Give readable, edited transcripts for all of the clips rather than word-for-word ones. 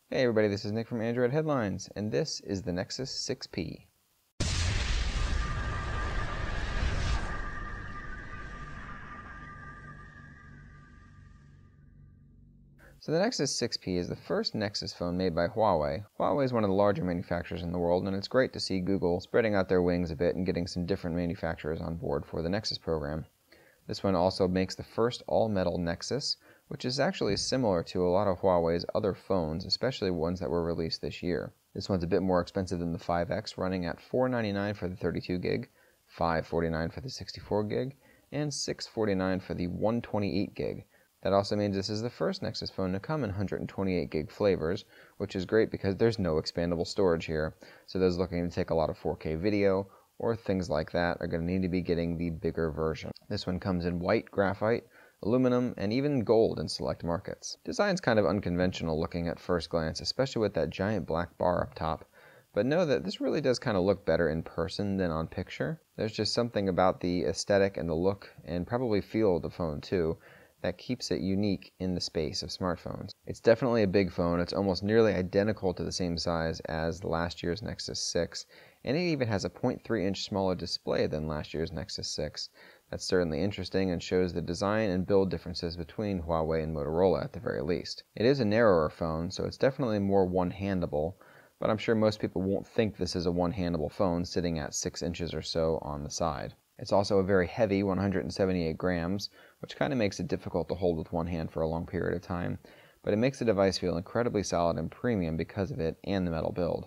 Hey everybody, this is Nick from Android Headlines, and this is the Nexus 6P. So the Nexus 6P is the first Nexus phone made by Huawei. Huawei is one of the larger manufacturers in the world, and it's great to see Google spreading out their wings a bit and getting some different manufacturers on board for the Nexus program. This one also makes the first all-metal Nexus, which is actually similar to a lot of Huawei's other phones, especially ones that were released this year. This one's a bit more expensive than the 5X, running at $499 for the 32 gig, $549 for the 64 gig, and $649 for the 128 gig. That also means this is the first Nexus phone to come in 128 gig flavors, which is great because there's no expandable storage here, so those looking to take a lot of 4K video or things like that are going to need to be getting the bigger version. This one comes in white, graphite, aluminum, and even gold in select markets. Design's kind of unconventional looking at first glance, especially with that giant black bar up top, but know that this really does kind of look better in person than on picture. There's just something about the aesthetic and the look, and probably feel of the phone too, that keeps it unique in the space of smartphones. It's definitely a big phone. It's almost nearly identical to the same size as last year's Nexus 6, and it even has a 0.3-inch smaller display than last year's Nexus 6. That's certainly interesting and shows the design and build differences between Huawei and Motorola at the very least. It is a narrower phone, so it's definitely more one-handable, but I'm sure most people won't think this is a one-handable phone sitting at 6 inches or so on the side. It's also a very heavy 178 grams, which kind of makes it difficult to hold with one hand for a long period of time, but it makes the device feel incredibly solid and premium because of it and the metal build.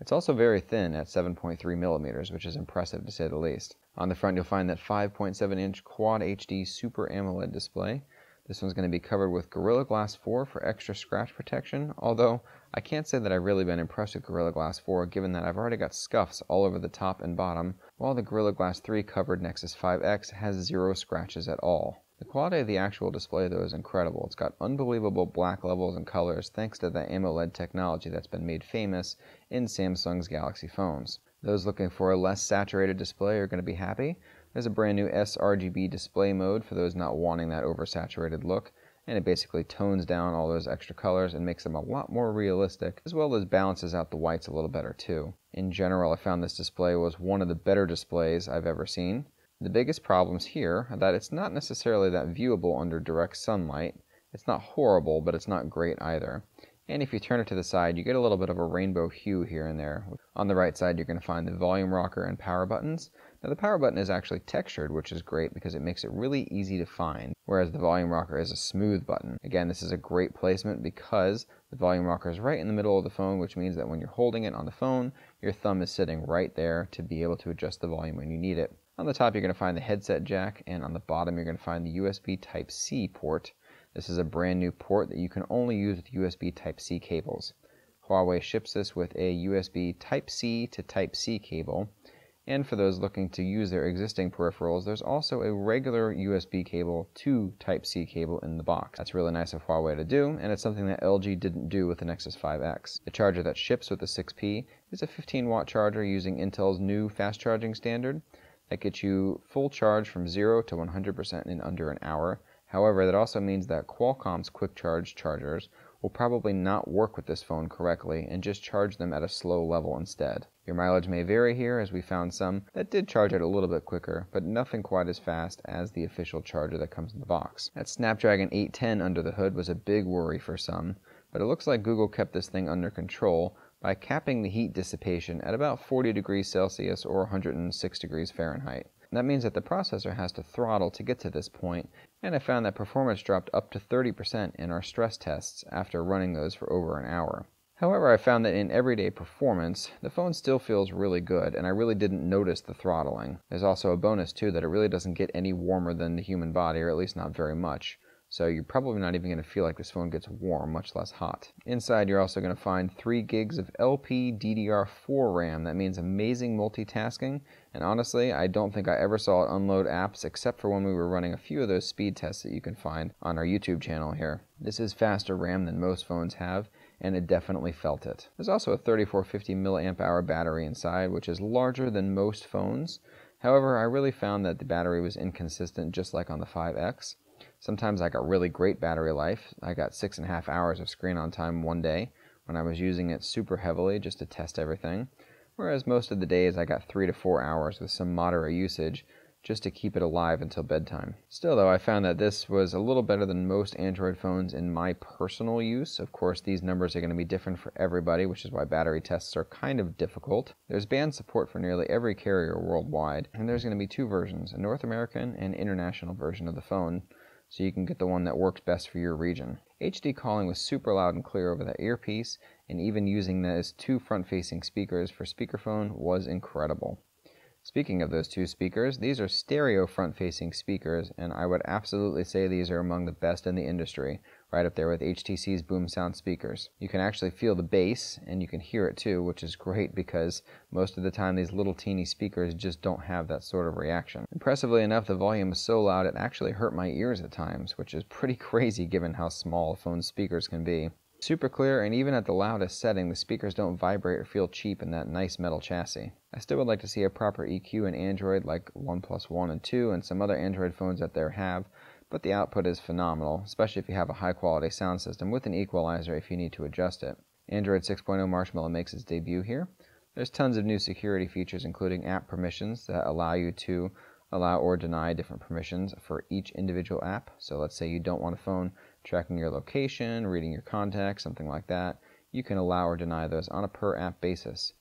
It's also very thin at 7.3 millimeters, which is impressive to say the least. On the front you'll find that 5.7-inch Quad HD Super AMOLED display. This one's going to be covered with Gorilla Glass 4 for extra scratch protection, although I can't say that I've really been impressed with Gorilla Glass 4 given that I've already got scuffs all over the top and bottom, while the Gorilla Glass 3 covered Nexus 5X has 0 scratches at all. The quality of the actual display though is incredible. It's got unbelievable black levels and colors thanks to the AMOLED technology that's been made famous in Samsung's Galaxy phones. Those looking for a less saturated display are going to be happy. There's a brand new sRGB display mode for those not wanting that oversaturated look, and it basically tones down all those extra colors and makes them a lot more realistic, as well as balances out the whites a little better too. In general, I found this display was one of the better displays I've ever seen. The biggest problems here are that it's not necessarily that viewable under direct sunlight. It's not horrible, but it's not great either. And if you turn it to the side, you get a little bit of a rainbow hue here and there. On the right side, you're going to find the volume rocker and power buttons. Now the power button is actually textured, which is great because it makes it really easy to find, whereas the volume rocker is a smooth button. Again, this is a great placement because the volume rocker is right in the middle of the phone, which means that when you're holding it on the phone, your thumb is sitting right there to be able to adjust the volume when you need it. On the top, you're going to find the headset jack, and on the bottom, you're going to find the USB Type-C port. This is a brand new port that you can only use with USB Type-C cables. Huawei ships this with a USB Type-C to Type-C cable, and for those looking to use their existing peripherals, there's also a regular USB cable to Type-C cable in the box. That's really nice of Huawei to do, and it's something that LG didn't do with the Nexus 5X. The charger that ships with the 6P is a 15-watt charger using Intel's new fast charging standard that gets you full charge from 0 to 100% in under an hour. However, that also means that Qualcomm's quick charge chargers will probably not work with this phone correctly and just charge them at a slow level instead. Your mileage may vary here, as we found some that did charge it a little bit quicker, but nothing quite as fast as the official charger that comes in the box. That Snapdragon 810 under the hood was a big worry for some, but it looks like Google kept this thing under control by capping the heat dissipation at about 40 degrees Celsius or 106 degrees Fahrenheit. That means that the processor has to throttle to get to this point, and I found that performance dropped up to 30% in our stress tests after running those for over an hour. However, I found that in everyday performance, the phone still feels really good, and I really didn't notice the throttling. There's also a bonus too that it really doesn't get any warmer than the human body, or at least not very much. So you're probably not even going to feel like this phone gets warm, much less hot. Inside you're also going to find 3 gigs of LPDDR4 RAM. That means amazing multitasking, and honestly, I don't think I ever saw it unload apps except for when we were running a few of those speed tests that you can find on our YouTube channel here. This is faster RAM than most phones have, and it definitely felt it. There's also a 3450 mAh battery inside, which is larger than most phones. However, I really found that the battery was inconsistent just like on the 5X. Sometimes I got really great battery life. I got 6.5 hours of screen on time one day, when I was using it super heavily just to test everything, whereas most of the days I got 3 to 4 hours with some moderate usage just to keep it alive until bedtime. Still though, I found that this was a little better than most Android phones in my personal use. Of course, these numbers are going to be different for everybody, which is why battery tests are kind of difficult. There's band support for nearly every carrier worldwide, and there's going to be 2 versions, a North American and international version of the phone, so you can get the one that works best for your region. HD calling was super loud and clear over that earpiece, and even using those 2 front-facing speakers for speakerphone was incredible. Speaking of those 2 speakers, these are stereo front-facing speakers, and I would absolutely say these are among the best in the industry, right up there with HTC's Boom Sound speakers. You can actually feel the bass, and you can hear it too, which is great because most of the time these little teeny speakers just don't have that sort of reaction. Impressively enough, the volume is so loud it actually hurt my ears at times, which is pretty crazy given how small a phone's speakers can be. Super clear, and even at the loudest setting, the speakers don't vibrate or feel cheap in that nice metal chassis. I still would like to see a proper EQ in Android like OnePlus 1 and 2 and some other Android phones out there have, but the output is phenomenal, especially if you have a high quality sound system with an equalizer if you need to adjust it. Android 6.0 Marshmallow makes its debut here. There's tons of new security features, including app permissions that allow you to allow or deny different permissions for each individual app. So let's say you don't want a phone tracking your location, reading your contacts, something like that. You can allow or deny those on a per app basis.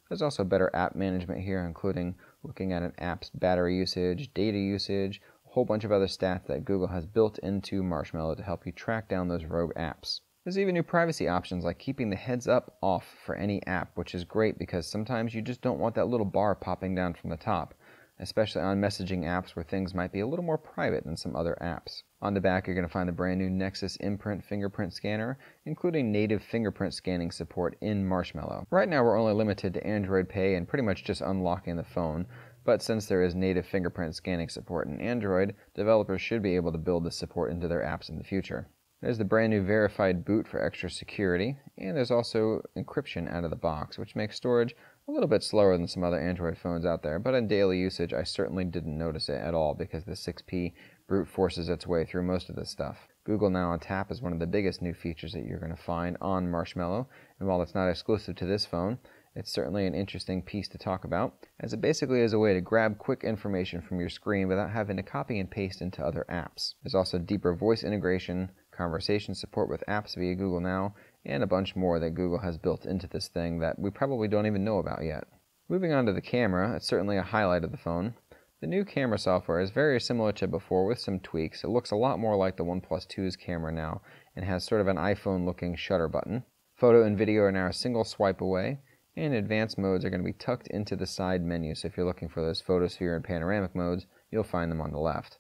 There's also better app management here, including looking at an app's battery usage, data usage, a whole bunch of other stats that Google has built into Marshmallow to help you track down those rogue apps. There's even new privacy options like keeping the heads up off for any app, which is great because sometimes you just don't want that little bar popping down from the top, especially on messaging apps where things might be a little more private than some other apps. On the back, you're going to find the brand new Nexus Imprint Fingerprint Scanner, including native fingerprint scanning support in Marshmallow. Right now, we're only limited to Android Pay and pretty much just unlocking the phone, but since there is native fingerprint scanning support in Android, developers should be able to build this support into their apps in the future. There's the brand new verified boot for extra security, and there's also encryption out of the box, which makes storage a little bit slower than some other Android phones out there, but in daily usage I certainly didn't notice it at all because the 6P brute forces its way through most of this stuff. Google Now on Tap is one of the biggest new features that you're going to find on Marshmallow, and while it's not exclusive to this phone, it's certainly an interesting piece to talk about, as it basically is a way to grab quick information from your screen without having to copy and paste into other apps. There's also deeper voice integration, conversation support with apps via Google Now, and a bunch more that Google has built into this thing that we probably don't even know about yet. Moving on to the camera, it's certainly a highlight of the phone. The new camera software is very similar to before with some tweaks. It looks a lot more like the OnePlus 2's camera now and has sort of an iPhone-looking shutter button. Photo and video are now a single swipe away, and advanced modes are going to be tucked into the side menu, so if you're looking for those photosphere and panoramic modes, you'll find them on the left.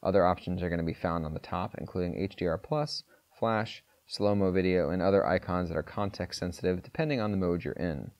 Other options are going to be found on the top, including HDR+, flash, slow-mo video, and other icons that are context-sensitive depending on the mode you're in.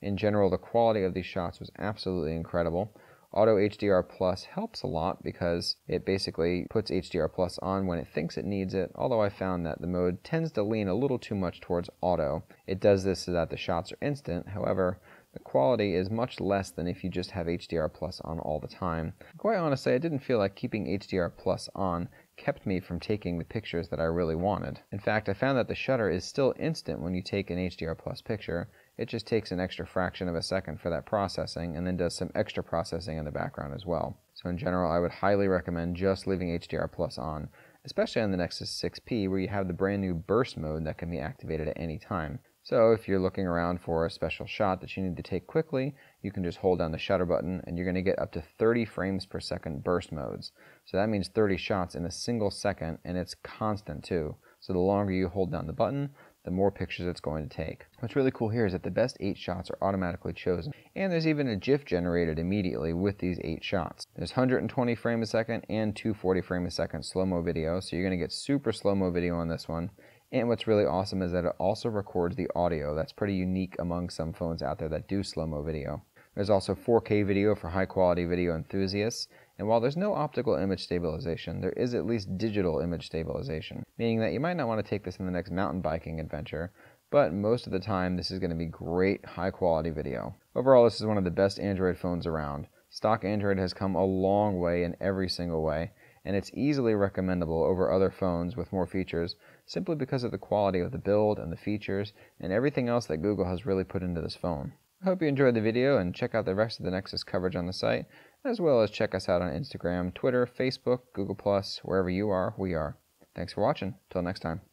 In general, the quality of these shots was absolutely incredible. Auto HDR+ helps a lot because it basically puts HDR+ on when it thinks it needs it, although I found that the mode tends to lean a little too much towards auto. It does this so that the shots are instant, however, the quality is much less than if you just have HDR+ on all the time. Quite honestly, I didn't feel like keeping HDR+ on kept me from taking the pictures that I really wanted. In fact, I found that the shutter is still instant when you take an HDR+ picture. It just takes an extra fraction of a second for that processing and then does some extra processing in the background as well. So in general, I would highly recommend just leaving HDR+ on, especially on the Nexus 6P where you have the brand new burst mode that can be activated at any time. So if you're looking around for a special shot that you need to take quickly, you can just hold down the shutter button and you're going to get up to 30 frames per second burst modes. So that means 30 shots in a single second, and it's constant too. So the longer you hold down the button, the more pictures it's going to take. What's really cool here is that the best 8 shots are automatically chosen, and there's even a GIF generated immediately with these 8 shots. There's 120 frames a second and 240 frames a second slow-mo video, so you're going to get super slow-mo video on this one. And what's really awesome is that it also records the audio. That's pretty unique among some phones out there that do slow-mo video. There's also 4K video for high-quality video enthusiasts, and while there's no optical image stabilization, there is at least digital image stabilization, meaning that you might not want to take this in the next mountain biking adventure, but most of the time this is going to be great high-quality video. Overall, this is one of the best Android phones around. Stock Android has come a long way in every single way, and it's easily recommendable over other phones with more features simply because of the quality of the build and the features and everything else that Google has really put into this phone. I hope you enjoyed the video and check out the rest of the Nexus coverage on the site, as well as check us out on Instagram, Twitter, Facebook, Google+, wherever you are, we are. Thanks for watching. Till next time.